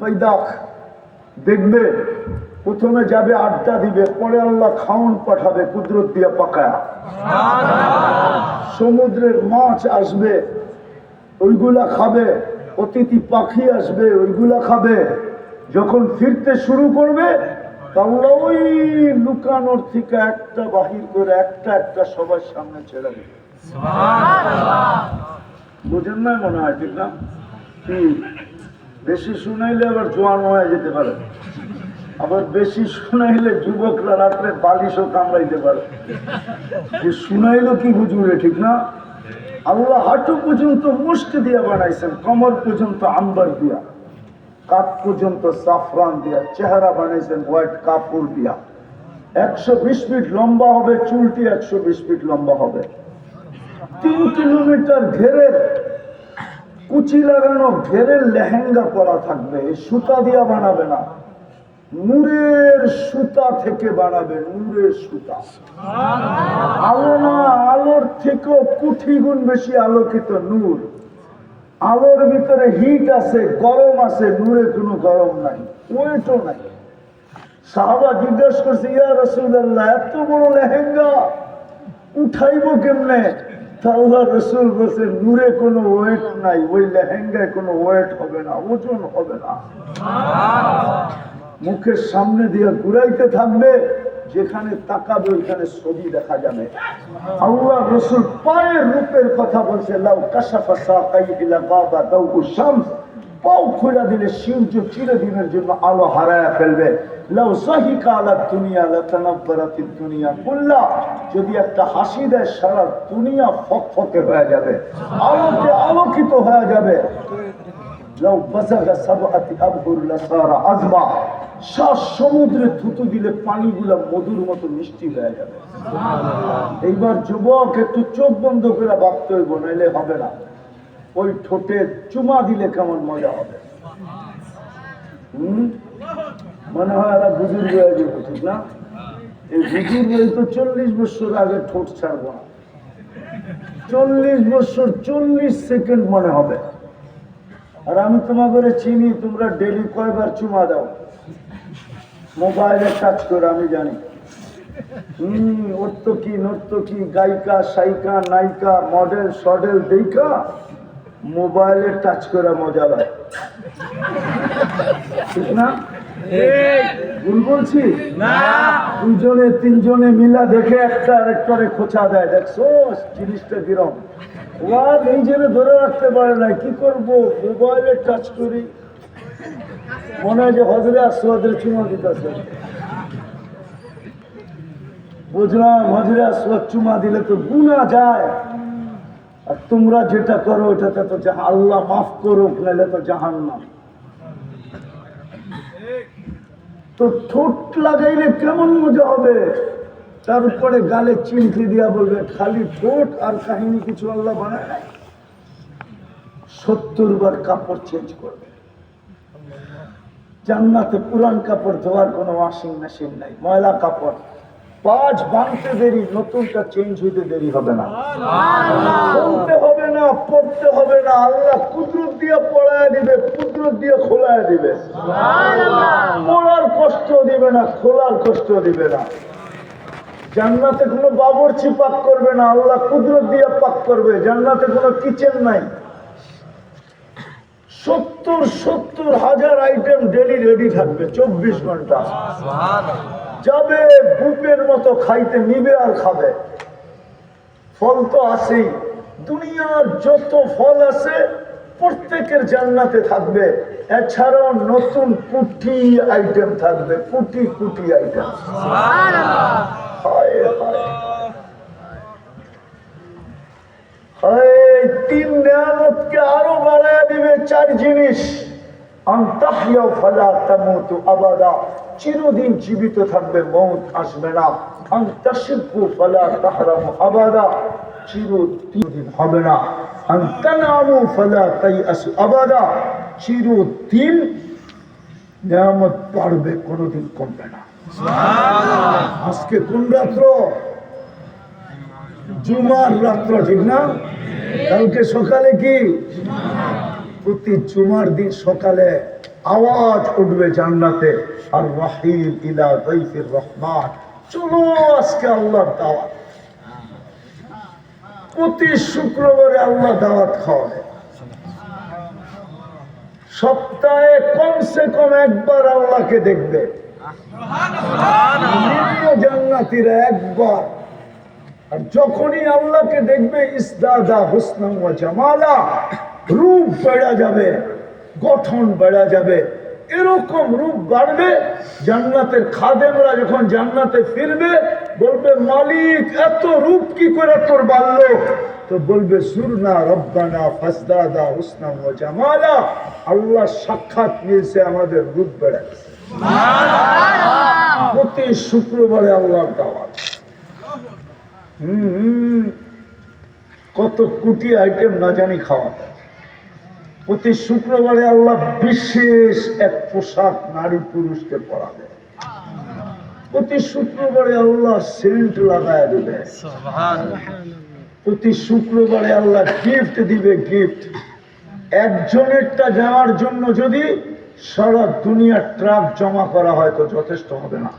পয়দাক দেখবে, প্রথমে যাবে আড্ডা দিবে, পরে আল্লাহ খাওন পাঠাবে কুদরত দিয়া পাকায়া। সমুদ্রের মাছ আসবে, ওইগুলা খাবে। অতিথি পাখি আসবে, ওইগুলা খাবে। যখন ফিরতে শুরু করবে তাহলে ওই লুকানোর থেকে একটা বাহির করে একটা একটা সবার সামনে ছেড়ে দেবে। বুঝেন না মনে হয়, ঠিক না? কি বেশি শুনাইলে আবার জোয়ান হয়ে যেতে পারে, আবার বেশি শুনাইলে যুবকরা রাত্রে বালিশও কামড়াইতে পারে। যে শুনাইলো কি হুজুরে, ঠিক না? আল্লাহ হাঁটু পর্যন্ত মুষ্টি দিয়া বানাইছেন, কমর পর্যন্ত আম্বার দিয়া, কাঠ পর্যন্ত সাফরান দিয়া, চেহারা বানাইছেন হোয়াইট কাপড় দিয়া। 120 ফিট লম্বা হবে চুলটি, 120 ফিট লম্বা হবে। 3 কিলোমিটার ঘেরের কুচি লাগানো ঘেরের লেহেঙ্গা পরা থাকবে। এই সুতা দিয়া বানাবে না, নূরের সুতা থেকে বানাবে, নূরের সুতা। আলো না, আলোর থেকেও কোটি গুণ বেশি আলোকিত নূর। আলোর ভিতরে হিট আছে, গরম আছে, নূরে কোনো গরম নাই, ওয়েটও নাই। সাহাবা জিজ্ঞাসা করছে, ইয়া রাসূলুল্লাহ, এত বড় লেহেঙ্গা উঠাইবো কেমনে? আল্লাহ রসুল বলছে, নূরে কোনো ওয়েট নাই, ওই লেহেঙ্গায় কোনো ওয়েট হবে না, ওজন হবে না। মুখের সামনে দিয়ে ঘুরাইতে থাকবে, যেখানে তাকাবে ওইখানে ছবি দেখা যাবে। আল্লাহ রসুল পায়ের রূপের কথা বলছে, লাউ কাশাফা সাকাইহি লাগাবা দাউ শামস, পাও খুলে দিলে সূর্য চিরদিনের জন্য আলো হারায়া ফেলবে। লাউ সাহিকা আলা দুনিয়া লাতানাব্বারাতিদ দুনিয়া কুল্লা, যদি একটা হাসি দেয় সারা দুনিয়া ফকফকে হয়ে যাবে, আলোতে আলোকিত হয়ে যাবে। লাউ বাযাগা সাবআতি আবহুর লাসারা আযবা, 7 সমুদ্রে থুতু দিলে পানিগুলা মধুর মতো মিষ্টি হয়ে যাবে। এইবার যুবক একটু চোখ বন্ধ করে ভাবতে হইব, নাইলে হবে না। ওই ঠোঁটে চুমা দিলে কেমন মজা হবে। মনে হয় এরা বুজুর্গ হয়ে যাবে, ঠিক না? এই বুজুর্গ তো 40 বছর আগে ঠোঁট ছাড়বো না। 40 বছর 40 সেকেন্ড মনে হবে। আর আমি তোমাদের চিনি, তোমরা ডেলি কয়বার চুমা দাও মোবাইলে কাজ করে, আমি জানি। নর্তকী নর্তকী, গায়িকা সাইকা নায়িকা, মডেল সডেল দেখা মোবাইলে টাচ করে মজা লাগে, ঠিক না? ভুল বলছি না? 2জনে 3জনে মিলা দেখে একটা আরেকটারে খোঁচা দেয়, দেখছো জিনিসটা কিরম। ওরা নিজেরে ধরে রাখতে পারে না, কি করব, মোবাইলে টাচ করি। মনে হয় যে হজরে আসওয়াদের চুমা দিতেছে। বুঝলাম, হজরে আসওয়াদ চুমা দিলে তো গুনাহ যায়, আর তোমরা যেটা করো ওটাতে তো আল্লাহ মাফ করুক, নাহলে তো জাহান্নাম। তো ঠোঁট লাগাইলে কেমন মজা হবে, তার উপরে গালে চিমটি দিয়া বলবে খালি ঠোঁট, আর কাহিনী কিছু আল্লাহ বানায় নাই। 70 বার কাপড় চেঞ্জ করবে। জান্নাতে পুরান কাপড় ধোয়ার কোনো ওয়াশিং মেশিন নাই, ময়লা কাপড় 5 ভাঙতে দেরি, নতুনটা চেঞ্জ হইতে দেরি হবে না, বলতে হবে না, পড়তে হবে না। আল্লাহ কুদরত দিয়ে পড়ায় দিবে, কুদরত দিয়ে খোলায় দিবে। পড়ার কষ্ট দিবে না, খোলার কষ্ট দিবে না। জান্নাতে কোনো বাবুর্চি পাক করবে না, আল্লাহ কুদরত দিয়ে পাক করবে। জান্নাতে কোনো কিচেন নাই। 70 হাজার আইটেম ডেলি রেডি থাকবে 24 ঘন্টা। যাবে বুপের মতো খাইতে, নিবে আর খাবে। ফল তো আছেই, দুনিয়ার যত ফল আছে প্রত্যেকের জান্নাতে থাকবে। এছাড়াও নতুন কুটি আইটেম থাকবে, কুটি কুটি আইটেম। তিন নিয়ামতকে আরো বাড়ায় দিবে 4 জিনিস। আনতাহইয়া ফালা তামুতু আবাদা, চিরদিন জীবিত থাকবে, মৌত আসবে না। আনতাশিবু ফালা তাহরামু আবাদা, চিরদিন হবে না। আনতানামু ফালা তাইয়াসু আবাদা, চিরদিন নিয়ামত বাড়বে, কোনোদিন কমবে না। আজকে কোন রাত্র? জুমার রাত্র, ঠিক না? কালকে সকালে কি? প্রতি জুমার দিন সকালে আওয়াজ উঠবে জান্নাতে, আর রাহিল ইলা যাইফির রহমান, চলো আজকে আল্লাহর দাওয়াত। প্রতি শুক্রবারে আল্লাহ দাওয়াত খাওয়াবে, সপ্তাহে কমসে কম একবার আল্লাহকে দেখবে জান্নাতীরা একবার। আর যখনই আল্লাহকে দেখবে ইসদাদা হুসনা ওয়া জামালা, রূপ বেড়া যাবে, গঠন বেড়া যাবে, এরকম রূপ বাড়বে। জান্নাতের খাদেমরা যখন জান্নাতে ফিরবে বলবে, মালিক এত রূপ কি করে তোর বাড়লো? তো বলবে, সুরনা রব্বানা ফাসদাদা হুসনা ওয়া জামালা, আল্লাহ সাক্ষাৎ মিলছে, আমাদের রূপ বেড়ে গেছে। প্রতি শুক্রবারে আল্লাহর দাওয়াত। কত কোটি আইটেম না জানি খাওয়া। প্রতি শুক্রবারে আল্লাহ বিশেষ এক পোশাক নারী পুরুষকে পরাবে। প্রতি শুক্রবারে আল্লাহ সেন্ট লাগায় দেবে। প্রতি শুক্রবারে আল্লাহ গিফট দিবে, গিফট। একজনেরটা যাওয়ার জন্য যদি সারা দুনিয়ার ট্রাক জমা করা হয় তো যথেষ্ট হবে না।